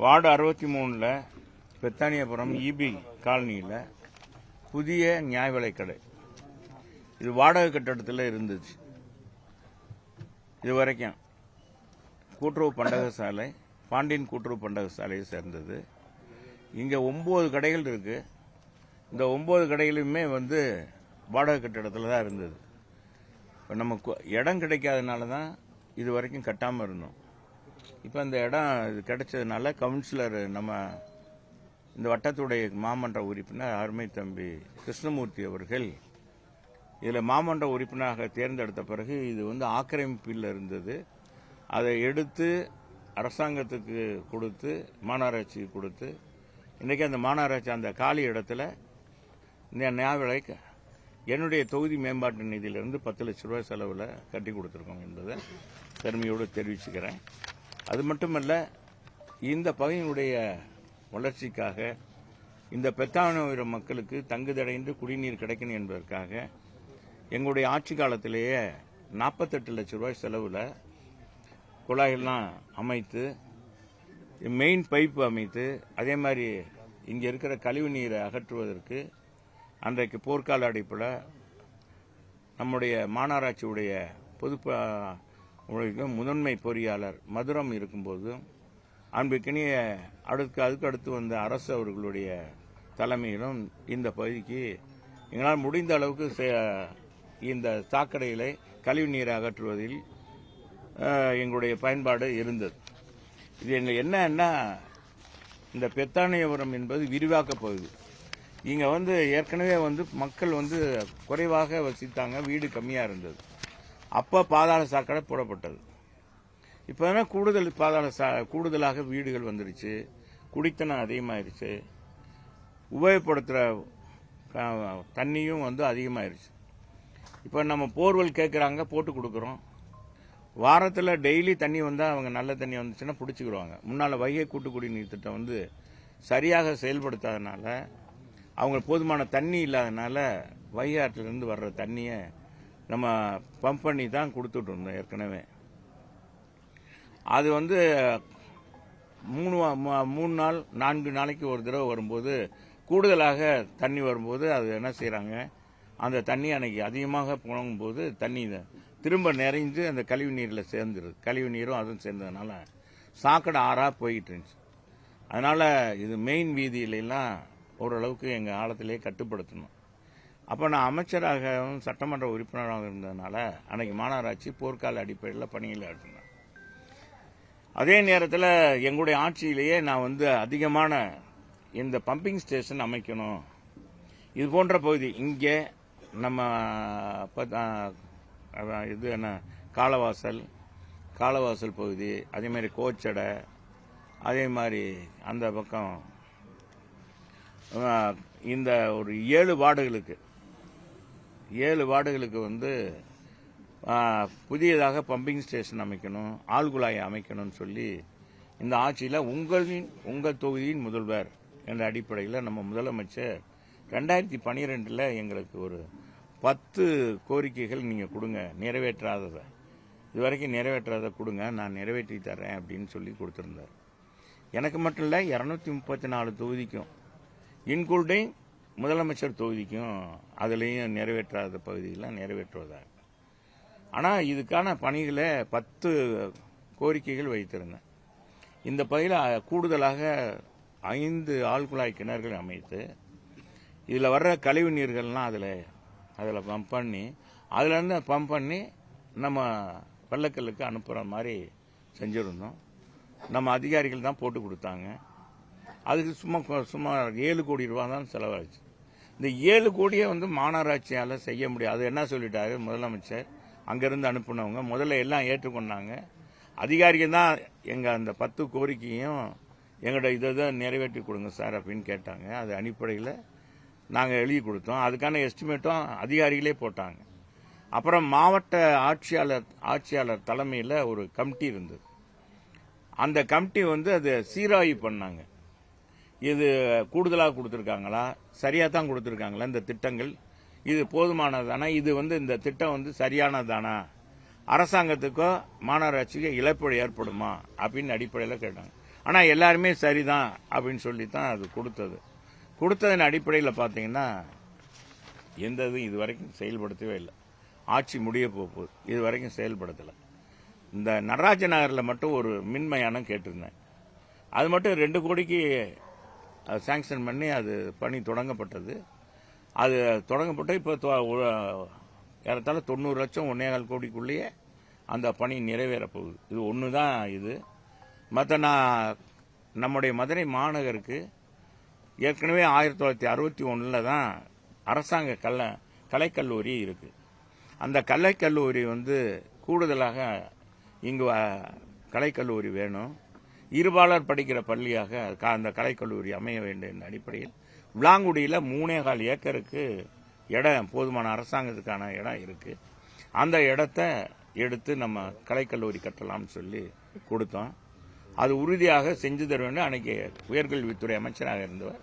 Ward 63 பெத்தானியபுரம் EB காலனியில் புதிய நியாய விலைக் கடை. இது வாடகை கட்டடத்தில் இருந்துச்சு. இது வரைக்கும் கூட்டுறவு பண்டக சாலை, பாண்டியன் கூட்டுறவு பண்டக சாலையை சேர்ந்தது. இங்கே 9 கடைகள் இருக்கு. இந்த 9 கடைகளுமே வாடகை கட்டடத்தில் தான் இருந்தது. இப்போ நமக்கு இடம் கிடைக்காதனால தான் இது வரைக்கும் கட்டாமல் இருந்தோம். இப்போ அந்த இடம் இது கிடைச்சதுனால கவுன்சிலர், நம்ம இந்த வட்டத்துடைய மாமன்ற உறுப்பினர் அருமை தம்பி கிருஷ்ணமூர்த்தி அவர்கள் இதில் மாமன்ற உறுப்பினராக தேர்ந்தெடுத்த பிறகு இது ஆக்கிரமிப்பில் இருந்தது. அதை எடுத்து அரசாங்கத்துக்கு கொடுத்து, மாநகராட்சிக்கு கொடுத்து, இன்றைக்கி அந்த மாநகராட்சி அந்த காலி இடத்துல இந்த நியாய விலை என்னுடைய தொகுதி மேம்பாட்டு நிதியிலிருந்து 10 லட்ச ரூபாய் செலவில் கட்டி கொடுத்துருக்கோம் என்பதை பெருமையோடு தெரிவிச்சுக்கிறேன். அது மட்டுமல்ல, இந்த பகுதியினுடைய வளர்ச்சிக்காக, இந்த பெத்தானியபுரம் மக்களுக்கு தங்குதடைந்து குடிநீர் கிடைக்கணும் என்பதற்காக எங்களுடைய ஆட்சி காலத்திலேயே 48 லட்ச ரூபாய் செலவில் குழாயெல்லாம் அமைத்து, மெயின் பைப்பு அமைத்து, அதே மாதிரி இங்கே இருக்கிற கழிவு நீரை அகற்றுவதற்கு அன்றைக்கு போர்க்கால அடிப்படையில் நம்முடைய மாநகராட்சியுடைய முதன்மை பொறியாளர் மதுரம் இருக்கும்போது அன்பிற்கினிய அதுக்கு அடுத்து வந்த அரசு அவர்களுடைய தலைமையிலும் இந்த பகுதிக்கு எங்களால் முடிந்த அளவுக்கு இந்த சாக்கடைகளை கழிவு நீரை அகற்றுவதில் எங்களுடைய பயன்பாடு இருந்தது. இது எங்கள் என்னன்னா, இந்த பெத்தானியபுரம் என்பது விரிவாக்க பகுதி. இங்கே ஏற்கனவே மக்கள் குறைவாக வசித்தாங்க, வீடு கம்மியாக இருந்தது. அப்போ பாதாள சாக்கடை போடப்பட்டது. இப்போ கூடுதலாக வீடுகள் வந்துருச்சு, குடித்தனம் அதிகமாயிருச்சு, உபயோகப்படுத்துகிற தண்ணியும் அதிகமாயிருச்சு. இப்போ நம்ம போர்வெல் கேட்குறாங்க, போட்டு கொடுக்குறோம். வாரத்தில் டெய்லி தண்ணி வந்தால் அவங்க நல்ல தண்ணி வந்துச்சுன்னா பிடிச்சிக்கிடுவாங்க. முன்னால் வைகை கூட்டு குடிநீர் திட்டம் சரியாக செயல்படுத்தாதனால, அவங்க போதுமான தண்ணி இல்லாதனால வைகை ஆற்றிலிருந்து வர்ற தண்ணியை நம்ம பம்ப் பண்ணி தான் கொடுத்துட்டு இருந்தோம் ஏற்கனவே. அது 3 நாள் 4 நாளைக்கு ஒரு தடவை வரும்போது, கூடுதலாக தண்ணி வரும்போது அது என்ன செய்கிறாங்க, அந்த தண்ணி அன்னைக்கு அதிகமாக போகும்போது தண்ணி திரும்ப நிறைஞ்சு அந்த கழிவு நீரில் சேர்ந்துருது. கழிவு நீரும் அதுவும் சேர்ந்ததுனால சாக்கடை ஆறாக போய்கிட்டு இருந்துச்சு. அதனால் இது மெயின் வீதியிலெல்லாம் ஓரளவுக்கு எங்கள் ஆழத்திலே கட்டுப்படுத்தணும். அப்போ நான் அமைச்சராகவும் சட்டமன்ற உறுப்பினராக இருந்ததுனால அன்னைக்கு மாநகராட்சி போர்க்கால அடிப்படையில் பணியில் எடுத்தேன். அதே நேரத்தில் எங்களுடைய ஆட்சியிலேயே நான் அதிகமான இந்த பம்பிங் ஸ்டேஷன் அமைக்கணும். இது போன்ற பகுதி இங்கே நம்ம இது என்ன காலவாசல் பகுதி, அதே மாதிரி கோச்சடை, அதே மாதிரி அந்த பக்கம் இந்த ஒரு 7 வார்டுகளுக்கு புதியதாக பம்பிங் ஸ்டேஷன் அமைக்கணும், ஆழ்குழாயை அமைக்கணும்னு சொல்லி இந்த ஆட்சியில் உங்கள் தொகுதியின் முதல்வர் என்ற அடிப்படையில் நம்ம முதலமைச்சர் 2012 எங்களுக்கு ஒரு 10 கோரிக்கைகள் நீங்கள் கொடுங்க, நிறைவேற்றாததை இதுவரைக்கும் நிறைவேற்றாத கொடுங்க, நான் நிறைவேற்றி தரேன் அப்படின்னு சொல்லி கொடுத்துருந்தார். எனக்கு மட்டும் இல்லை, 234 தொகுதிக்கும் இன்க்ளூடிங் முதலமைச்சர் தொகுதிக்கும் அதுலேயும் நிறைவேற்றாத பகுதியெல்லாம் நிறைவேற்றுவதாக. ஆனால் இதுக்கான பணிகளை 10 கோரிக்கைகள் வைத்திருந்தேன். இந்த பகுதியில் கூடுதலாக 5 ஆழ்குழாய் கிணறுகள் அமைத்து, இதில் வர்ற கழிவு நீர்கள்லாம் அதில் பம்ப் பண்ணி, அதுலேருந்து பம்ப் பண்ணி நம்ம வெள்ளக்கல்லுக்கு அனுப்புகிற மாதிரி செஞ்சுருந்தோம். நம்ம அதிகாரிகள் தான் போட்டு கொடுத்தாங்க. அதுக்கு சுமார் 7 கோடி ரூபா தான் செலவாச்சு. இந்த 7 கோடியை மாநகராட்சியால் செய்ய முடியாது. அது என்ன சொல்லிட்டாரு முதலமைச்சர், அங்கேருந்து அனுப்புனவங்க முதல்ல எல்லாம் ஏற்றுக்கொண்டாங்க. அதிகாரிகள் தான் எங்கள் அந்த 10 கோரிக்கையும் எங்களோட இதை நிறைவேற்றி கொடுங்க சார் அப்படின்னு கேட்டாங்க. அது அடிப்படையில் நாங்கள் எழுதி கொடுத்தோம். அதுக்கான எஸ்டிமேட்டும் அதிகாரிகளே போட்டாங்க. அப்புறம் மாவட்ட ஆட்சியாளர் தலைமையில் ஒரு கமிட்டி இருந்தது. அந்த கமிட்டி அது சீராய்வு பண்ணாங்க. இது கூடுதலாக கொடுத்துருக்காங்களா, சரியாக தான் கொடுத்துருக்காங்களா, இந்த திட்டங்கள் இது போதுமானதானா, இது இந்த திட்டம் சரியானதானா, அரசாங்கத்துக்கோ மாநகராட்சிக்கோ இழப்பீடு ஏற்படுமா அப்படின்னு அடிப்படையில் கேட்டாங்க. ஆனால் எல்லாருமே சரிதான் அப்படின்னு சொல்லி தான் அது கொடுத்ததன் அடிப்படையில் பார்த்தீங்கன்னா எந்த இதுவும் இது வரைக்கும் செயல்படுத்தவே இல்லை. ஆட்சி முடிய போகுது, இது வரைக்கும் செயல்படுத்தலை. இந்த நடராஜ நகரில் மட்டும் ஒரு மின்மயானம் கேட்டிருந்தேன். அது மட்டும் 2 கோடிக்கு சாங்ஷன் பண்ணி அது பணி தொடங்கப்பட்டது. அது தொடங்கப்பட்டு இப்போ ஏறத்தாழ 90 லட்சம் 1.25 கோடிக்குள்ளேயே அந்த பணி நிறைவேற போகுது. இது ஒன்று தான் இது. மற்ற நம்முடைய மதுரை மாநகருக்கு ஏற்கனவே 1961 தான் அரசாங்க கலைக்கல்லூரி இருக்கு. அந்த கலைக்கல்லூரி கூடுதலாக இங்கு கலைக்கல்லூரி வேணும், இருபாலர் படிக்கிற பள்ளியாக அந்த கலைக்கல்லூரி அமைய வேண்டும் என்ற அடிப்படையில் விளாங்குடியில் 3.25 ஏக்கருக்கு இடம், போதுமான அரசாங்கத்துக்கான இடம் இருக்கு. அந்த இடத்த எடுத்து நம்ம கலைக்கல்லூரி கட்டலாம்னு சொல்லி கொடுத்தோம். அது உறுதியாக செஞ்சு தர வேண்டும். அன்னைக்கு உயர்கல்வித்துறை அமைச்சராக இருந்தவர்.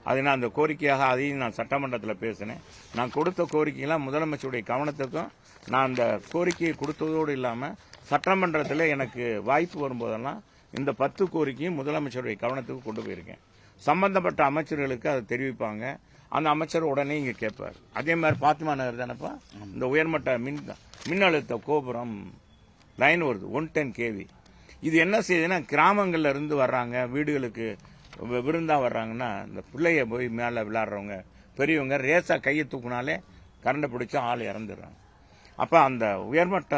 அதை நான் அந்த கோரிக்கையாக அதையும் நான் சட்டமன்றத்தில் பேசினேன். நான் கொடுத்த கோரிக்கையெல்லாம் முதலமைச்சருடைய கவனத்துக்கும் நான் அந்த கோரிக்கையை கொடுத்ததோடு இல்லாமல் சட்டமன்றத்தில் எனக்கு வாய்ப்பு வரும்போதெல்லாம் இந்த 10 கோரிக்கையும் முதலமைச்சருடைய கவனத்துக்கு கொண்டு போயிருக்கேன். சம்பந்தப்பட்ட அமைச்சர்களுக்கு அதை தெரிவிப்பாங்க. அந்த அமைச்சர் உடனே இங்கே கேட்பார். அதே மாதிரி பாத்திமா நகர் தானப்பா இந்த உயர்மட்ட மின்னழுத்த கோபுரம் லைன் வருது 110 kV. இது என்ன செய்யுதுன்னா, கிராமங்கள்ல இருந்து வர்றாங்க, வீடுகளுக்கு விருந்தா வர்றாங்கன்னா இந்த பிள்ளைய போய் மேலே விளையாடுறவங்க பெரியவங்க ரேசா கையை தூக்குனாலே கரண்டை பிடிச்சா ஆள் இறந்துடுறாங்க. அப்போ அந்த உயர்மட்ட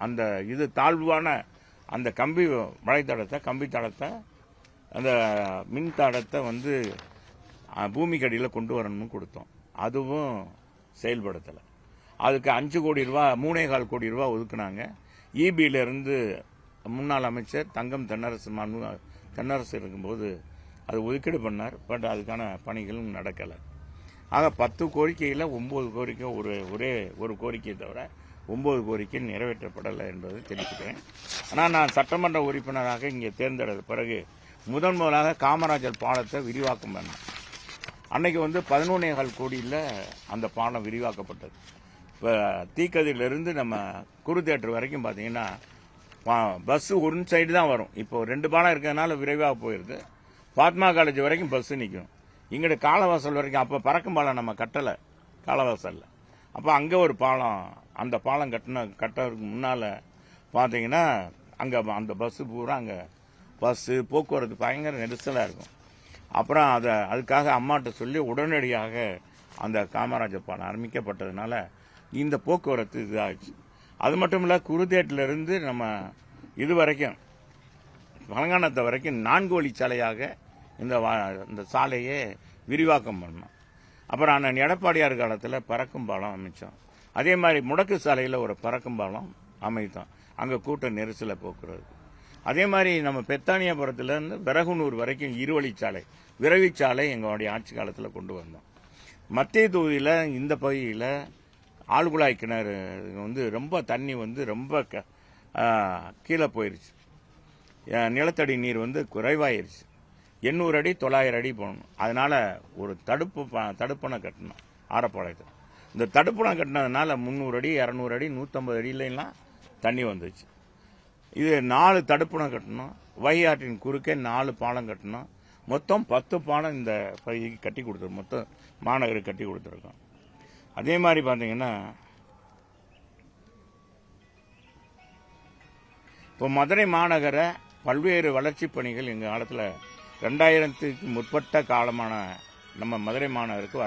அந்த இது தாழ்வான அந்த கம்பி தடத்தை அந்த மின் தடத்தை பூமிக்கடியில் கொண்டு வரணும்னு கொடுத்தோம். அதுவும் செயல்படுத்தலை. அதுக்கு 5 கோடி ரூபா 3.25 கோடி ரூபா ஒதுக்குனாங்க. இபியிலிருந்து முன்னாள் அமைச்சர் தங்கம் தென்னரசு இருக்கும்போது அது ஒதுக்கீடு பண்ணார். பட் அதுக்கான பணிகளும் நடக்கலை. ஆக 10 கோரிக்கையில் 9 கோரிக்கை ஒரே ஒரு கோரிக்கையை தவிர 9 கோரிக்கை நிறைவேற்றப்படலை என்பதை தெரிவிக்கிறேன். ஆனால் நான் சட்டமன்ற உறுப்பினராக இங்கே தேர்ந்தெடுத்த பிறகு முதலாக காமராஜர் பாலத்தை விரிவாக்கம் பண்ணேன். அன்னைக்கு 11.25 கோடியில் அந்த பாலம் விரிவாக்கப்பட்டது. இப்போ தீக்கதிரிலிருந்து நம்ம குரு தியேட்டர் வரைக்கும் பார்த்தீங்கன்னா பஸ் ஒரு சைடு தான் வரும். இப்போ 2 பாலம் இருக்கிறதுனால விரைவாக போயிடுது. பாத்மா காலேஜ் வரைக்கும் பஸ் நிற்கும். இங்கிட்ட காலவாசல் வரைக்கும் அப்போ பறக்கும் பாலம் நம்ம கட்டலை காலவாசலில். அப்போ அங்கே ஒரு பாலம், அந்த பாலம் கட்டுறதுக்கு முன்னால் பார்த்தீங்கன்னா அங்கே அந்த பஸ்ஸு பூரா அங்கே பஸ்ஸு போக்குவரத்து பயங்கர நெரிசலாக இருக்கும். அப்புறம் அதுக்காக அம்மாட்ட சொல்லி உடனடியாக அந்த காமராஜர் பாலம் ஆரம்பிக்கப்பட்டதுனால இந்த போக்குவரத்து இதாகிடுச்சு. அது மட்டும் இல்லை, குருதேட்டிலிருந்து நம்ம இது வரைக்கும் பழங்கானத்தை வரைக்கும் 4 வழிச்சாலையாக இந்த சாலையை விரிவாக்கம் பண்ணோம். அப்புறம் அண்ணன் எடப்பாடியார் காலத்தில் பறக்கும் பாலம் அமைச்சோம். அதே மாதிரி முடக்கு சாலையில் ஒரு பறக்கும் பாலம் அமைத்தோம், அங்கே கூட்ட நெரிசலை போக்குறது. அதே மாதிரி நம்ம பெத்தானியாபுரத்திலிருந்து விறகுனூர் வரைக்கும் 2 வழிச்சாலை விரைவுச்சாலை எங்களுடைய ஆட்சி காலத்தில் கொண்டு வந்தோம். மத்திய தொகுதியில் இந்த பகுதியில் ஆழ்குழாய் கிணறு ரொம்ப தண்ணி ரொம்ப கீழே போயிருச்சு. நிலத்தடி நீர் குறைவாயிருச்சு. 800 அடி 900 அடி போகணும். அதனால ஒரு தடுப்பணை கட்டணும் ஆரப்பாளையத்தில். இந்த தடுப்பணை கட்டினதுனால 300 அடி 200 அடி 150 அடியிலாம் தண்ணி வந்துச்சு. இது 4 தடுப்பணை கட்டணும். வைகை ஆற்றின் குறுக்கே 4 பாலம் கட்டணும். மொத்தம் 10 பாலம் இந்த பகுதிக்கு கட்டி கொடுத்துருக்கோம். மொத்தம் மாநகருக்கு கட்டி கொடுத்துருக்கோம். அதே மாதிரி பார்த்தீங்கன்னா இப்போ மதுரை மாநகர பல்வேறு வளர்ச்சி பணிகள் எங்கள் காலத்தில் 2000க்கு முற்பட்ட காலமான நம்ம மதுரை மாநகருக்கு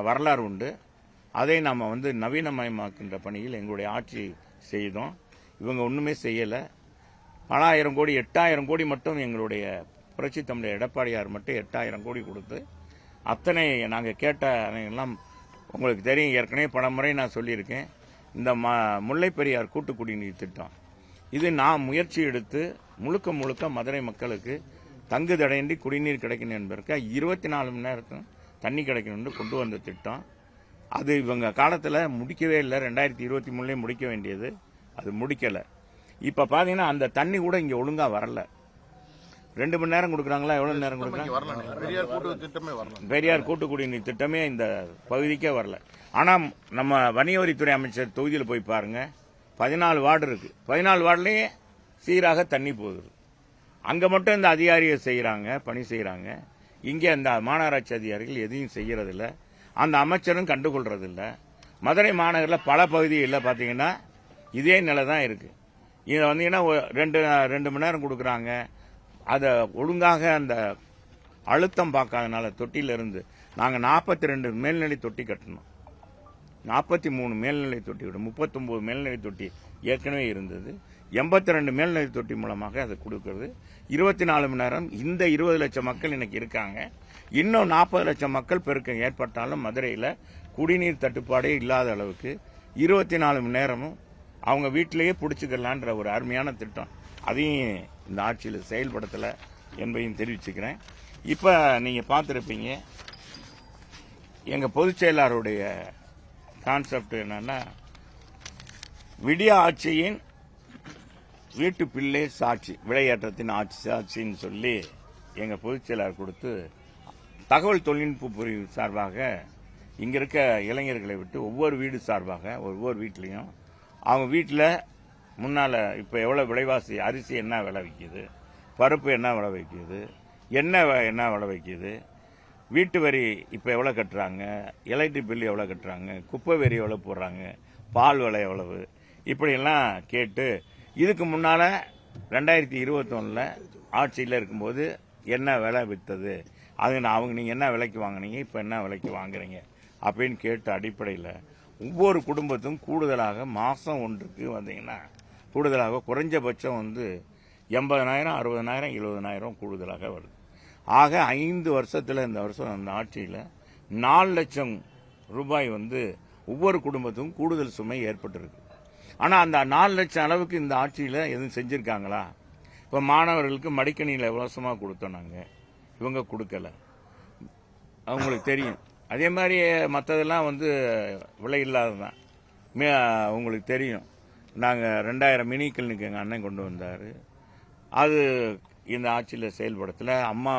வரலாறு உண்டு. அதை நாம் நவீனமயமாக்கின்ற பணியில் எங்களுடைய ஆட்சி செய்தோம். இவங்க ஒன்றுமே செய்யலை. பல ஆயிரம் கோடி 8000 கோடி மட்டும் எங்களுடைய புரட்சி தமிழர் எடப்பாடியார் மட்டும் 8000 கோடி கொடுத்து அத்தனை நாங்கள் கேட்ட எல்லாம் உங்களுக்கு தெரியும். ஏற்கனவே பல முறை நான் சொல்லியிருக்கேன். இந்த முல்லை பெரியார் கூட்டு குடிநீர் திட்டம் இது நான் முயற்சி எடுத்து முழுக்க மதுரை மக்களுக்கு தங்கு தடையின்றி குடிநீர் கிடைக்கணும் என்பதற்கு 24 மணி நேரத்தும் தண்ணி கிடைக்கணும்னு கொண்டு வந்த திட்டம். அது இவங்க காலத்தில் முடிக்கவே இல்லை. 2023 முடிக்க வேண்டியது, அது முடிக்கலை. இப்போ பார்த்தீங்கன்னா அந்த தண்ணி கூட இங்கே ஒழுங்காக வரல. 2 மணி நேரம் கொடுக்குறாங்களா, எவ்வளவு நேரம் கொடுக்குறாங்க? பெரியார் கூட்டு குடிநீர் திட்டமே இந்த பகுதிக்கே வரல. ஆனால் நம்ம வணிகவரித்துறை அமைச்சர் தொகுதியில் போய் பாருங்க, 14 வார்டு இருக்கு. 14 வார்டுலேயே சீராக தண்ணி போகுது. அங்கே மட்டும் இந்த அதிகாரியை செய்கிறாங்க, பணி செய்கிறாங்க. இங்கே அந்த மாநகராட்சி அதிகாரிகள் எதையும் செய்கிறதில்ல, அந்த அமைச்சரும் கண்டுகொள்றதில்ல. மதுரை மாநகரில் பல பகுதிகளில் பார்த்தீங்கன்னா இதே நிலை தான் இருக்குது. இதை வந்தீங்கன்னா ரெண்டு மணி நேரம் கொடுக்குறாங்க. அதை ஒழுங்காக அந்த அழுத்தம் பார்க்காதனால தொட்டியிலிருந்து நாங்கள் 42 மேல்நிலை தொட்டி கட்டணும், 43 மேல்நிலை தொட்டி விட 39 மேல்நிலை தொட்டி ஏற்கனவே இருந்தது. 82 மேல்நிலை தொட்டி மூலமாக அதை கொடுக்கறது. 24 மணி நேரம். இந்த 20 லட்சம் மக்கள் இன்னைக்கு இருக்காங்க. இன்னும் 40 லட்சம் மக்கள் பெருக்கம் ஏற்பட்டாலும் மதுரையில் குடிநீர் தட்டுப்பாடே இல்லாத அளவுக்கு 24 மணி நேரமும் அவங்க வீட்டிலேயே பிடிச்சிக்கலான்ற ஒரு அருமையான திட்டம். அதையும் இந்த ஆட்சியில் செயல்படுத்தலை என்பதையும் தெரிவிச்சுக்கிறேன். இப்போ நீங்கள் பார்த்துருப்பீங்க, எங்கள் பொதுச் செயலாளருடைய கான்செப்ட் என்னன்னா, விடிய ஆட்சியின் வீட்டு பிள்ளை சாட்சி, விளையாட்டத்தின் ஆட்சி சாட்சின்னு சொல்லி எங்கள் பொதுச் செயலாளர் கொடுத்து, தகவல் தொழில்நுட்ப பிரிவு சார்பாக இங்கே இருக்க இளைஞர்களை விட்டு ஒவ்வொரு வீடு சார்பாக ஒவ்வொரு வீட்லேயும் அவங்க வீட்டில் முன்னால் இப்போ எவ்வளோ விலைவாசி, அரிசி என்ன விலை விற்கிது, பருப்பு என்ன விலை விற்கிது, எண்ணெய் என்ன விலை விற்கிது, வீட்டு வரி இப்போ எவ்வளோ கட்டுறாங்க, எலக்ட்ரிக் பில் எவ்வளோ கட்டுறாங்க, குப்பை வரி எவ்வளோ போடுறாங்க, பால் விலை எவ்வளவு, இப்படியெல்லாம் கேட்டு, இதுக்கு முன்னால் 2021 ஆட்சியில் இருக்கும்போது என்ன விலை விற்றது, அது நீங்கள் என்ன விலைக்கு வாங்கினீங்க, இப்போ என்ன விலைக்கு வாங்குறீங்க அப்படின்னு கேட்ட அடிப்படையில் ஒவ்வொரு குடும்பத்தும் கூடுதலாக மாதம் ஒன்றுக்கு வந்தீங்கன்னா கூடுதலாக குறைஞ்சபட்சம் 80,000, 60,000, 70,000 கூடுதலாக வருது. ஆக 5 வருஷத்தில் இந்த வருஷம் அந்த ஆட்சியில் 4 லட்சம் ரூபாய் ஒவ்வொரு குடும்பத்துக்கும் கூடுதல் சுமை ஏற்பட்டிருக்கு. ஆனால் அந்த 4 லட்சம் அளவுக்கு இந்த ஆட்சியில் எதுவும் செஞ்சுருக்காங்களா? இப்போ மாணவர்களுக்கு மடிக்கணியில் இலவசமாக கொடுத்தோம் நாங்கள், இவங்க கொடுக்கல, அவங்களுக்கு தெரியும். அதே மாதிரி மற்றதெல்லாம் விலை இல்லாதது தான். உங்களுக்கு தெரியும், நாங்கள் 2000 மினி கிளினிக் எங்கள் அண்ணன் கொண்டு வந்தார், அது இந்த ஆட்சியில் செயல்படுத்தலை. அம்மா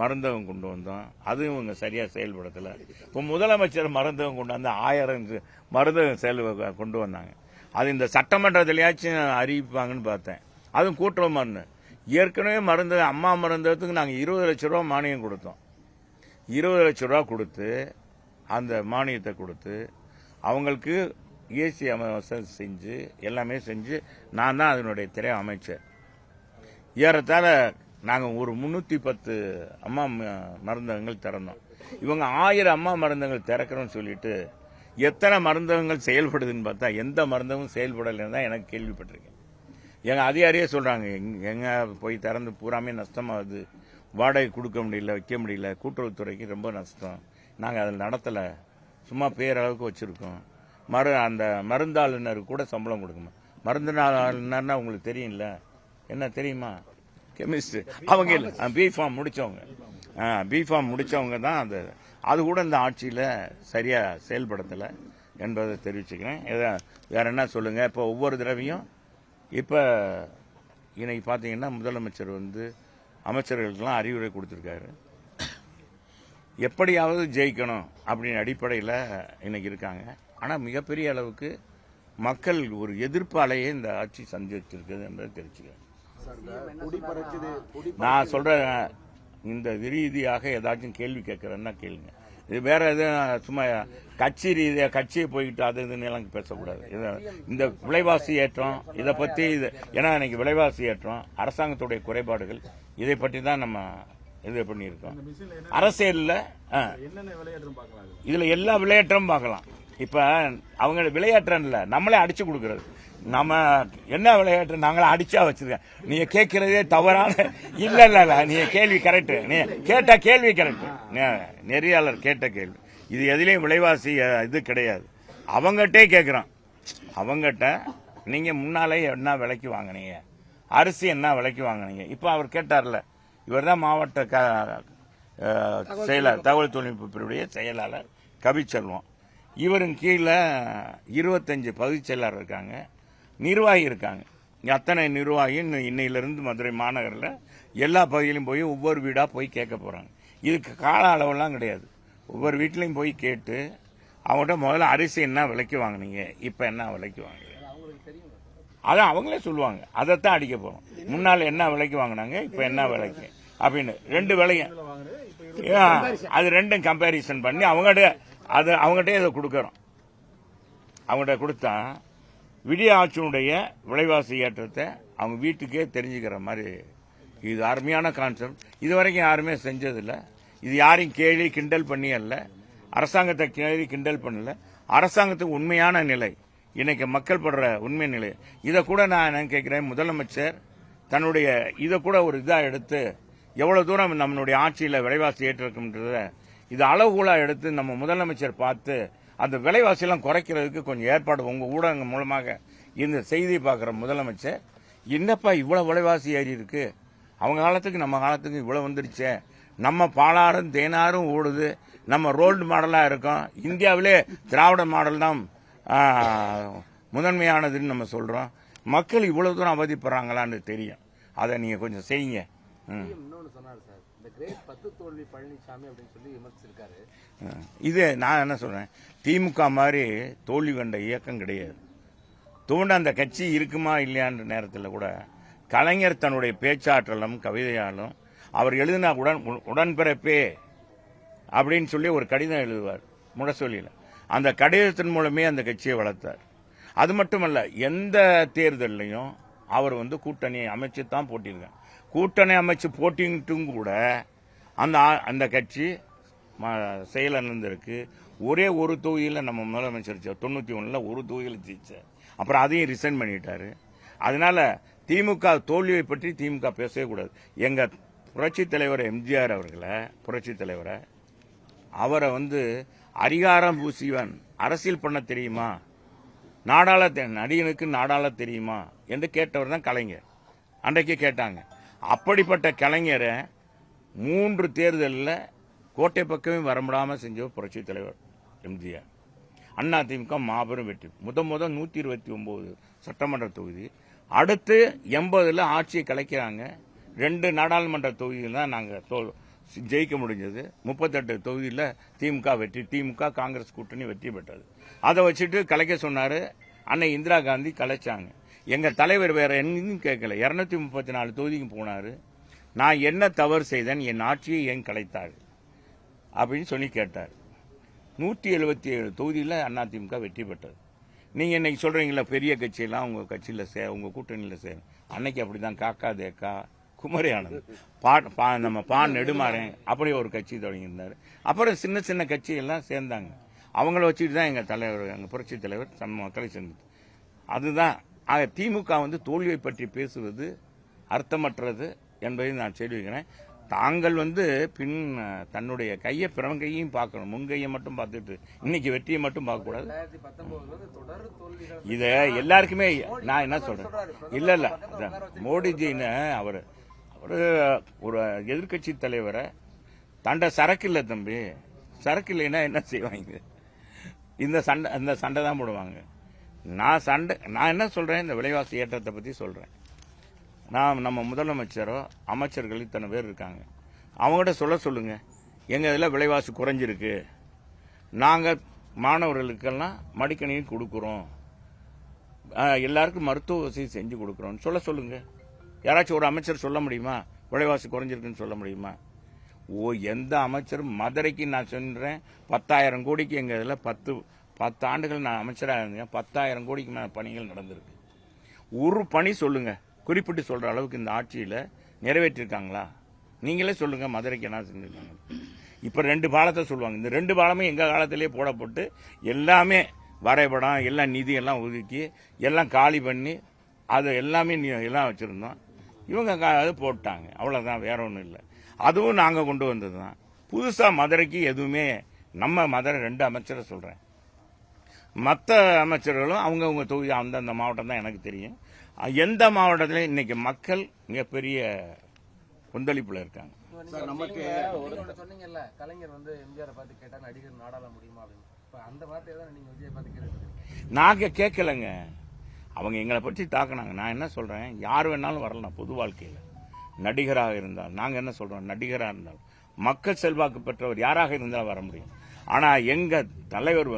மருந்தகம் கொண்டு வந்தோம், அதுவும் இவங்க சரியாக செயல்படுத்தலை. இப்போ முதலமைச்சர் மருந்தகம் கொண்டு வந்து 1000 மருந்தகம் கொண்டு வந்தாங்க. அது இந்த சட்டமன்றத்திலேயாச்சும் அறிவிப்பாங்கன்னு பார்த்தேன், அதுவும் கூட்டுறவு மருந்து. ஏற்கனவே அம்மா மருந்தகத்துக்கு நாங்கள் 20 லட்ச ரூபா மானியம் கொடுத்தோம். 20 லட்ச ரூபா கொடுத்து அந்த மானியத்தை கொடுத்து அவங்களுக்கு ஏசி வசதி செஞ்சு எல்லாமே செஞ்சு நான் தான் அதனுடைய துறை அமைச்சர். ஏறத்தாழ நாங்கள் ஒரு 310 அம்மா மருந்தகங்கள் திறந்தோம். இவங்க 1000 அம்மா மருந்தகங்கள் திறக்கிறோன்னு சொல்லிட்டு எத்தனை மருந்தகங்கள் செயல்படுதுன்னு பார்த்தா எந்த மருந்தகமும் செயல்படலைன்னு தான் எனக்கு கேள்விப்பட்டிருக்கேன். எங்கள் அதிகாரியே சொல்கிறாங்க, எங்க போய் திறந்து பூராமே நஷ்டமாகுது, வாடகை கொடுக்க முடியல, வைக்க முடியல, கூட்டுறவுத்துறைக்கு ரொம்ப நஷ்டம், நாங்கள் அதில் நடத்தலை, சும்மா பேரளவுக்கு வச்சுருக்கோம். அந்த மருந்தாளுநருக்கு கூட சம்பளம் கொடுக்கணும். மருந்தாளுநர்னா உங்களுக்கு தெரியும்ல, என்ன தெரியுமா? கெமிஸ்ட். அவங்க இல்லை, பிஃபார்ம் முடித்தவங்க தான் அது கூட இந்த ஆட்சியில் சரியாக செயல்படுத்தலை என்பதை தெரிவிச்சுக்கிறேன். வேற என்ன சொல்லுங்கள்? இப்போ ஒவ்வொரு தடவையும் இப்போ இன்னைக்கு பார்த்தீங்கன்னா முதலமைச்சர் அமைச்சர்களுக்கெல்லாம் அறிவுரை கொடுத்துருக்காரு, எப்படியாவது ஜெயிக்கணும் அப்படின்னு அடிப்படையில் இன்னைக்கு இருக்காங்க. ஆனால் மிகப்பெரிய அளவுக்கு மக்கள் ஒரு எதிர்ப்பு அலையை இந்த ஆட்சி சந்திச்சிருக்குது என்பதை தெரிஞ்சுக்கிறேன். நான் சொல்றேன், இந்த ரீதியாக ஏதாச்சும் கேள்வி கேட்கறேன்னா கேளுங்க. இது வேற எதுவும் சும்மா கட்சி ரீதியாக கட்சியை போய்கிட்டு அது இதுன்னு எல்லாம் பேசக்கூடாது. இந்த விலைவாசி ஏற்றம் இதை பற்றி ஏன்னா இன்னைக்கு விலைவாசி ஏற்றம், அரசாங்கத்துடைய குறைபாடுகள், இதை பற்றி தான் நம்ம இது பண்ணியிருக்கோம். அரசியலில் இதுல எல்லா விளையாட்டும் பார்க்கலாம். இப்ப அவங்க விளையாட்டம் இல்ல, நம்மளே அடிச்சு கொடுக்கறது. நம்ம என்ன விளையாட்டு, நாங்களே அடிச்சா வச்சிருக்கேன். நீங்க கேட்கறதே தவறான இல்ல நீங்க கேள்வி கரெக்ட், நீ கேட்ட கேள்வி கரெக்ட், நெறியாளர் கேட்ட கேள்வி. இது எதிலையும் விலைவாசி இது கிடையாது. அவங்ககிட்டே கேட்கிறோம், அவங்ககிட்ட நீங்க முன்னாலே என்ன விலைக்கு வாங்கினீங்க, அரிசி என்ன விலைக்கு வாங்கினீங்க. இப்ப அவர் கேட்டார்ல, இவர் தான் மாவட்ட செயலாளர், தகவல் தொழில்நுட்ப பிரிவுடைய செயலாளர் கவிச்செல்வம். இவரின் கீழே 25 பகுதிச் செயலாளர் இருக்காங்க, நிர்வாகி இருக்காங்க. அத்தனை நிர்வாகியும் இன்னையிலிருந்து மதுரை மாநகரில் எல்லா பகுதியிலும் போய் ஒவ்வொரு வீடாக போய் கேட்க போகிறாங்க. இதுக்கு கால அளவெல்லாம் கிடையாது. ஒவ்வொரு வீட்லையும் போய் கேட்டு அவங்கள்ட்ட முதல்ல அரிசி என்ன விலைக்கு வாங்கினீங்க, இப்போ என்ன விலைக்கு வாங்குறீங்க, அதான் அவங்களே சொல்லுவாங்க. அதைத்தான் அடிக்க போறோம். முன்னால என்ன விலைக்கு வாங்கினாங்க, இப்ப என்ன விலைக்கு அப்படின்னு ரெண்டு விலையும் அது ரெண்டும் கம்பேரிசன் பண்ணி அவங்ககிட்ட இதை கொடுக்கறோம். அவங்ககிட்ட கொடுத்தா விடிய ஆட்சியினுடைய விலைவாசி ஏற்றத்தை அவங்க வீட்டுக்கே தெரிஞ்சுக்கிற மாதிரி. இது அருமையான கான்செப்ட். இது வரைக்கும் யாருமே செஞ்சதில்லை. இது யாரையும் கேலி கிண்டல் பண்ணி அல்ல, அரசாங்கத்தை கேலி கிண்டல் பண்ணல. அரசாங்கத்துக்கு உண்மையான நிலை, இன்னைக்கு மக்கள் படுற உண்மை நிலை. இதை கூட நான் என்ன கேட்கிறேன், முதலமைச்சர் தன்னுடைய இதை கூட ஒரு இதாக எடுத்து எவ்வளவு தூரம் நம்மளுடைய ஆட்சியில் விலைவாசி ஏற்றிருக்குன்றத இது அளவுகோலா எடுத்து நம்ம முதலமைச்சர் பார்த்து அந்த விலைவாசியெல்லாம் குறைக்கிறதுக்கு கொஞ்சம் ஏற்பாடு உங்க ஊடகங்கள் மூலமாக இந்த செய்தி பார்க்குற முதலமைச்சர், என்னப்பா இவ்வளவு விலைவாசி ஏறி இருக்கு, அவங்க காலத்துக்கு நம்ம காலத்துக்கு இவ்வளவு வந்துருச்சே, நம்ம பாலாறும் தேனாரும் ஓடுது, நம்ம ரோல்டு மாடலா இருக்கோம், இந்தியாவிலே திராவிட மாடல் தான் முதன்மையானதுன்னு நம்ம சொல்றோம். மக்கள் இவ்வளவு தூரம் அவதிப்படுறாங்களான்னு தெரியும். அதை நீங்க கொஞ்சம் செய்யுங்க. இது நான் என்ன சொல்றேன், திமுக மாதிரி தோல்வி கண்ட இயக்கம் கிடையாது. தூண்ட அந்த கட்சி இருக்குமா இல்லையான்ற நேரத்தில் கூட கலைஞர் தன்னுடைய பேச்சாற்றலும் கவிதையாலும் அவர் எழுதினா உடன்பிறப்பே அப்படின்னு சொல்லி ஒரு கடிதம் எழுதுவார் முரசொலியில். அந்த கடிதத்தின் மூலமே அந்த கட்சியை வளர்த்தார். அது மட்டுமல்ல, எந்த தேர்தலையும் அவர் கூட்டணியை அமைச்சு தான் போட்டிருக்காங்க. கூட்டணி அமைச்சு போட்டிட்டும் கூட அந்த கட்சி செயலிழந்திருக்கு. ஒரே ஒரு தொகுதியில் நம்ம முதலமைச்சர் 91 ஒரு தொகுதியில் ஜெயிச்சார். அப்புறம் அதையும் ரிசைன் பண்ணிட்டாரு. அதனால திமுக தோல்வியை பற்றி திமுக பேசவே கூடாது. எங்க புரட்சி தலைவர் எம்ஜிஆர் அவர்களை, புரட்சி தலைவரை, அவரை அதிகாரம் பூசிவன், அரசியல் பண்ண தெரியுமா, நடிகனுக்கு நாடாள தெரியுமா என்று கேட்டவர் தான் கலைஞர். அன்றைக்கு கேட்டாங்க. அப்படிப்பட்ட கலைஞரை 3 தேர்தலில் கோட்டை பக்கமே வரமுடாமல் செஞ்ச புரட்சி தலைவர் எம்ஜிஆர். அண்ணா திமுக மாபெரும் வெற்றி. முதல் 129 சட்டமன்ற தொகுதி, அடுத்து 80ல் ஆட்சியை கலைக்கிறாங்க. 2 நாடாளுமன்ற தொகுதியில் தான் நாங்கள் ஜெயிக்க முடிஞ்சது. 38 தொகுதியில் திமுக வெற்றி. திமுக காங்கிரஸ் கூட்டணி வெற்றி பெற்றது. அதை வச்சுட்டு கலைக்க சொன்னாரு. அன்னை இந்திரா காந்தி கலைச்சாங்க. எங்க தலைவர் வேற எங்கேயும் கேட்கல, 234 தொகுதிக்கு போனாரு. நான் என்ன தவறு செய்தேன், என் ஆட்சியை ஏன் கலைத்தார் அப்படின்னு சொல்லி கேட்டார். 177 தொகுதியில் அதிமுக வெற்றி பெற்றது. நீங்க இன்னைக்கு சொல்றீங்களா பெரிய கட்சியெல்லாம் உங்க கட்சியில் உங்க கூட்டணியில் சேரும். அன்னைக்கு அப்படிதான் காக்கா தேக்கா, குமரி ஆனந்த், நம்ம பான் நெடுமாறன் அப்படி ஒரு கட்சி தொடங்கியிருந்தாரு. அப்புறம் சின்ன சின்ன கட்சியெல்லாம் சேர்ந்தாங்க. அவங்கள வச்சுட்டு தான் எங்க தலைவர், எங்க புரட்சி தலைவர் மக்களை சேர்ந்தது. அதுதான் திமுக தோல்வியை பற்றி பேசுவது அர்த்தமற்றது என்பதை நான் தெரிவிக்கிறேன். தாங்கள் பின் தன்னுடைய கையை பிறன் கையையும் பார்க்கணும், முன்கையை மட்டும் பார்த்துட்டு இன்னைக்கு வெற்றியை மட்டும் பார்க்க கூடாது. இத எல்லாருக்குமே நான் என்ன சொல்றேன், இல்ல மோடிஜின்னு அவரு ஒரு எதிர்கட்சி தலைவரை தண்ட சரக்கு இல்ல தம்பி, சரக்கு இல்லைன்னா என்ன செய்வாங்க, இந்த சண்டை தான் போடுவாங்க. நான் என்ன சொல்றேன், இந்த விலைவாசி ஏற்றத்தை பத்தி சொல்றேன். நம்ம முதலமைச்சரோ அமைச்சர்கள் இத்தனை பேர் இருக்காங்க, அவங்ககிட்ட சொல்லுங்க, எங்க இதில் விலைவாசி குறைஞ்சிருக்கு, நாங்க மாணவர்களுக்கெல்லாம் மடிக்கணினி கொடுக்குறோம், எல்லாருக்கும் மருத்துவ வசதி செஞ்சு கொடுக்குறோம் சொல்லுங்க. யாராச்சும் ஒரு அமைச்சர் சொல்ல முடியுமா விலைவாசி குறைஞ்சிருக்குன்னு சொல்ல முடியுமா? எந்த அமைச்சரும், மதுரைக்கு நான் சொல்றேன் 10,000 கோடிக்கு எங்க இதில் 10 ஆண்டுகள் நான் அமைச்சராக இருந்தேன், 10,000 கோடிக்கு மேல பணிகள் நடந்திருக்கு. ஒரு பணி சொல்லுங்க, குறிப்பிட்டு சொல்ற அளவுக்கு இந்த ஆட்சியில நிறைவேற்றிருக்காங்களா? நீங்களே சொல்லுங்க, மதுரைக்கு என்ன செஞ்சிருக்காங்க. இப்ப 2 பாலத்தை சொல்லுவாங்க. இந்த 2 பாலமே எங்க காலத்திலேயே போடப்பட்டு எல்லாமே வரைபடம் எல்லாம் நிதி எல்லாம் ஒதுக்கி எல்லாம் காலி பண்ணி அது எல்லாமே எல்லாம் வச்சிருந்தோம். இவங்க அது போட்டாங்க, அவ்வளவுதான், வேற ஒன்றும் இல்லை. அதுவும் நாங்க கொண்டு வந்தது தான். புதுசா மதுரைக்கு எதுவுமே, நம்ம மதுரை 2 அமைச்சரை சொல்றேன், மற்ற அமைச்சர்களும் அவங்கவுங்க தொகுதி அந்தந்த மாவட்டம் தான் எனக்கு தெரியும். எந்த மாவட்டத்திலும் இன்னைக்கு மக்கள் மிகப்பெரிய கொந்தளிப்புல இருக்காங்க. நாங்க கேட்கலங்க, அவங்க எங்களை பற்றி தாக்குனாங்க. நான் என்ன சொல்றேன், யார் வேணாலும் வரலாம் பொது வாழ்க்கையில், நடிகராக இருந்தால். நாங்க என்ன சொல்றோம், நடிகராக இருந்தாலும் மக்கள் செல்வாக்கு பெற்றவர் யாராக இருந்தாலும் வர முடியும். ஆனா எங்க தலைவர்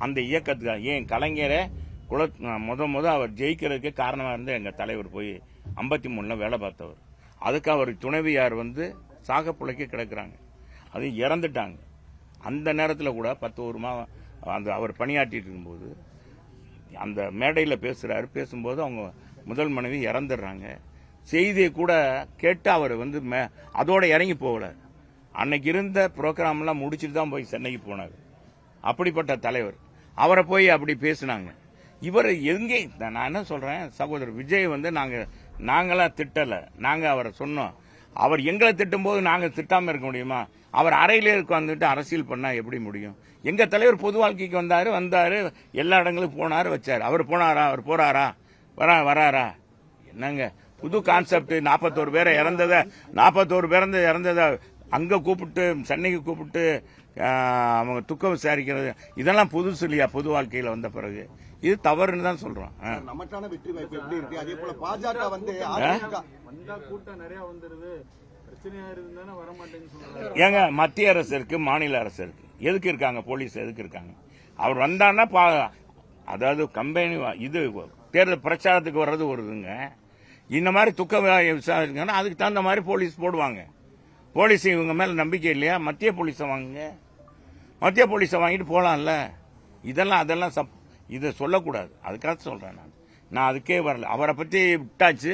அந்த இயக்கத்துக்கு ஏன் கலைஞரை முத அவர் ஜெயிக்கிறதுக்கு காரணமாக இருந்து எங்க தலைவர் போய் 53ல வேலை பார்த்தவர். அதுக்கு அவர் துணைவியார் சாக பிழைக்க கிடக்குறாங்க, அது இறந்துட்டாங்க. அந்த நேரத்தில் கூட 10 வருமா அவர் பணியாற்றிட்டு இருக்கும்போது அந்த மேடையில் பேசுறாரு. பேசும்போது அவங்க முதல் மனைவி இறந்துடுறாங்க. செய்தியை கூட கேட்டு அவர் அதோட இறங்கி போகல. அன்னைக்கு இருந்த ப்ரோக்ராம்லாம் முடிச்சுட்டு தான் போய் சென்னைக்கு போனார். அப்படிப்பட்ட தலைவர். அவரை போய் அப்படி பேசினாங்க. இவர் எங்கே, நான் என்ன சொல்றேன், சகோதரர் விஜய் நாங்களாம் திட்டல, நாங்க அவரை சொன்னோம். அவர் எங்களை திட்டும் போது நாங்க திட்டாம இருக்க முடியுமா? அவர் அறையிலே உட்கார்ந்துட்டு அரசியல் பண்ணா எப்படி முடியும்? எங்க தலைவர் பொது வாழ்க்கைக்கு வந்தாரு, எல்லா இடங்களுக்கும் போனாரு, வச்சாரு. அவர் போனாரா? அவர் போறாரா? வராரா? என்னங்க புது கான்செப்ட்? 41 பேரை இறந்தத அங்க கூப்பிட்டு சென்னைக்கு கூப்பிட்டு அவங்க துக்கம் விசாரிக்கிறது, இதெல்லாம் புதுசு இல்லையா? பொது வாழ்க்கையில வந்த பிறகு இது தவறுன்னு தான் சொல்றோம். நமக்கான வெற்றி வாய்ப்பு எப்படி இருக்கு? அதே போல பாஜக கூட்டம் நிறைய வந்துருது, பிரச்சனையா இருந்தானே வர மாட்டேன்னு சொல்றாங்க. ஏங்க மத்திய அரசு இருக்கு, மாநில அரசு இருக்கு, எதுக்கு இருக்காங்க? போலீஸ் எதுக்கு இருக்காங்க? அவர் வந்தான்னா அதாவது கம்பெனி இது தேர்தல் பிரச்சாரத்துக்கு வர்றது வருதுங்க. இந்த மாதிரி துக்க விசாரிங்கன்னா அதுக்கு தகுந்த மாதிரி போலீஸ் போடுவாங்க. போலீஸ் இவங்க மேல நம்பிக்கை இல்லையா? மத்திய போலீஸை வாங்குங்க, மத்திய போலீஸை வாங்கிட்டு போலாம்ல. அதெல்லாம் இதை சொல்லக்கூடாது. அதுக்காக சொல்றேன். நான் அதுக்கே வரல. அவரை பத்தி விட்டாச்சு.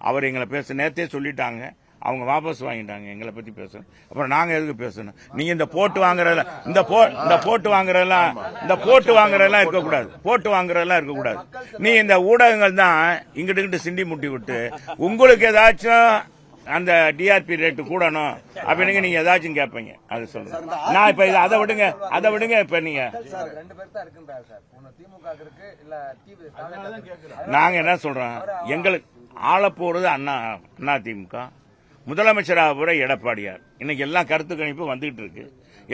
அவர் எங்களை நேத்தே சொல்லிட்டாங்க, அவங்க வாபஸ் வாங்கிட்டாங்க. எங்களை பத்தி பேசணும். அப்புறம் நாங்க எதுக்கு பேசணும்? நீங்க இந்த போட்டு வாங்குறதெல்லாம் இருக்கக்கூடாது. போட்டு வாங்குறதெல்லாம் இருக்கக்கூடாது. நீ இந்த ஊடகங்கள் தான் இங்கிட்டு சிண்டி முட்டி விட்டு உங்களுக்கு ஏதாச்சும் அந்த டிஆர்பி ரேட்டு கூடணும் அப்படின்னு நீங்க ஏதாச்சும் கேட்பீங்க. அது சொல்லுங்க. நான் இப்ப அதை விடுங்க. இப்ப நீங்க நாங்க என்ன சொல்றோம், எங்களுக்கு ஆள போறது அண்ணா திமுக, முதலமைச்சராக போற எடப்பாடியார். இன்னைக்கு எல்லாம் கருத்து கணிப்பு வந்துகிட்டு இருக்கு.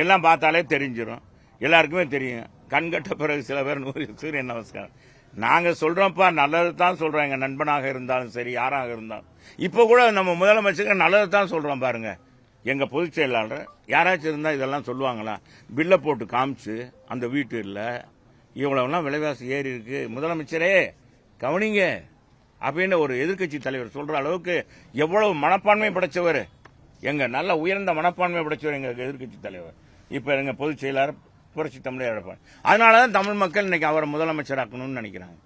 எல்லாம் பார்த்தாலே தெரிஞ்சிடும், எல்லாருக்குமே தெரியும். கண்கட்ட பிறகு சில பேர் 100 சூரியன் நமஸ்காரம். நாங்க சொல்றோம்ப்பா, நல்லது தான் சொல்றோம். எங்க நண்பனாக இருந்தாலும் சரி, யாராக இருந்தாலும். இப்ப கூட நம்ம முதலமைச்சருக்கு நல்லது தான் சொல்றோம். பாருங்க, எங்க பொதுச் செயலாளர் யாராச்சும் இருந்தா இதெல்லாம் சொல்லுவாங்களா? பில்ல போட்டு காமிச்சு அந்த வீட்டு இல்ல இவ்வளவுலாம் விலைவாசி ஏறி இருக்கு, முதலமைச்சரே கவனிங்க அப்படின்னு ஒரு எதிர்க்கட்சி தலைவர் சொல்ற அளவுக்கு எவ்வளவு மனப்பான்மை படைச்சவர், எங்க நல்ல உயர்ந்த மனப்பான்மை படைச்சவர் எங்க எதிர்க்கட்சி தலைவர். இப்ப எங்க பொதுச் செயலாளர் புரட்சி தமிழர் எடப்பாடி. அதனாலதான் தமிழ் மக்கள் இன்னைக்கு அவரை முதலமைச்சராக்கணும்னு நினைக்கிறாங்க.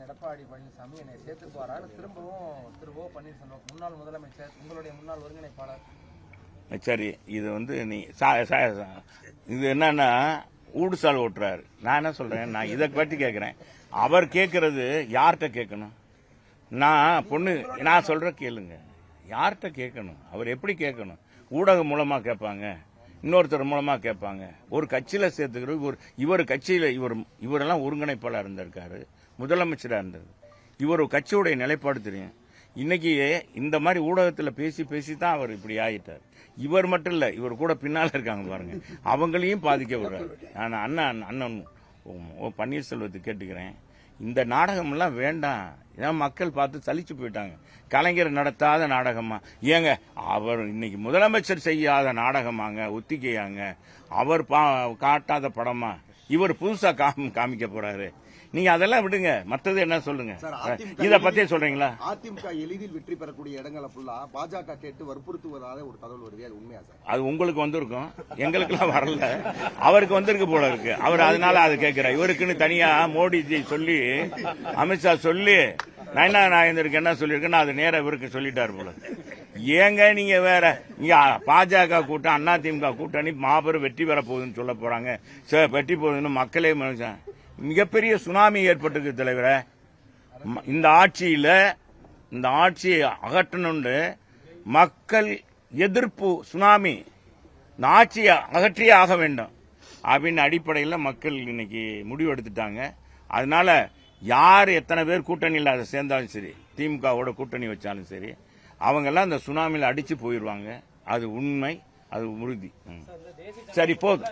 எடப்பாடி பழனிசாமி என்னை சேர்த்து போறாரு, திரும்பவும் பன்னீர்செல்வம் முன்னாள் முதலமைச்சர், உங்களுடைய முன்னாள் ஒருங்கிணைப்பாளர். சரி, இது நீ இது என்னன்னா ஊடுசால் ஓட்டுறாரு. நான் என்ன சொல்றேன், நான் இதை பற்றி கேட்கிறேன். அவர் கேட்கறது யார்கிட்ட கேட்கணும்? நான் சொல்ற கேளுங்க, யார்கிட்ட கேட்கணும்? அவர் எப்படி கேட்கணும்? ஊடகம் மூலமா கேட்பாங்க, இன்னொருத்தர் மூலமா கேட்பாங்க. ஒரு கட்சியில சேர்த்துக்கிறது. இவர் கட்சியில இவரெல்லாம் ஒருங்கிணைப்பாளர் இருந்திருக்காரு, முதலமைச்சரா இருந்தது. இவர் கட்சியுடைய நிலைப்பாடு தெரியும். இன்னைக்கு இந்த மாதிரி ஊடகத்தில் பேசி தான் அவர் இப்படி ஆயிட்டார். இவர் மட்டும் இல்ல, இவர் கூட பின்னால இருக்காங்க பாருங்க, அவங்களையும் பாதிக்க விடுறாரு. நான் அண்ணன் பன்னீர்செல்வத்துக்கு கேட்டுக்கிறேன், இந்த நாடகம் எல்லாம் வேண்டாம். ஏன்னா மக்கள் பார்த்து சலிச்சு போயிட்டாங்க. கலைஞர் நடத்தாத நாடகமா? ஏங்க அவர் இன்னைக்கு முதலமைச்சர் செய்யாத நாடகமாங்க, ஒத்திகையாங்க? அவர் காட்டாத படமா? இவர் புதுசா காமிக்க போறாரு. நீங்க அதெல்லாம் விடுங்க, மத்தது என்ன சொல்லுங்க. இத பத்தி சொல்றீங்களா? அதிமுக எளிதில் வெற்றி பெறக்கூடிய இடங்களை ஃபுல்லா பாஜக கேட்டு வற்புறுத்துவதாக ஒரு தகவல் வருது, அது உண்மையா சார்? அது உங்களுக்கு வந்திருக்கும், எங்களுக்கு எல்லாம் வரல. அவருக்கு வந்திருக்கு போல இருக்கு. அவர் அதனால அது கேட்கிறார். இவருக்குன்னு தனியா மோடிஜி சொல்லி, அமித்ஷா சொல்லி, நான் என்ன சொல்லியிருக்கேன், அது நேரம் இவருக்கு சொல்லிட்டாரு போல. ஏங்க நீங்க வேற, இங்க பாஜக கூட்டம் அதிமுக கூட்டணி மாபெரும் வெற்றி பெற போகுதுன்னு சொல்ல போறாங்க. வெற்றி போகுதுன்னு மக்களே மிகப்பெரிய சுனாமி ஏற்பட்டிருக்கு தலைவர. இந்த ஆட்சியை அகற்றணும்னு மக்கள் எதிர்ப்பு சுனாமி, இந்த ஆட்சியை அகற்றியே ஆக வேண்டும் அப்படின்னு அடிப்படையில் மக்கள் இன்னைக்கு முடிவு எடுத்துட்டாங்க. அதனால யார் எத்தனை பேர் கூட்டணியில் அதை சேர்ந்தாலும் சரி, திமுகவோட கூட்டணி வச்சாலும் சரி, அவங்க எல்லாம் இந்த சுனாமியில் அடிச்சு போயிடுவாங்க. அது உண்மை, அது உறுதி. சரி, போதும்.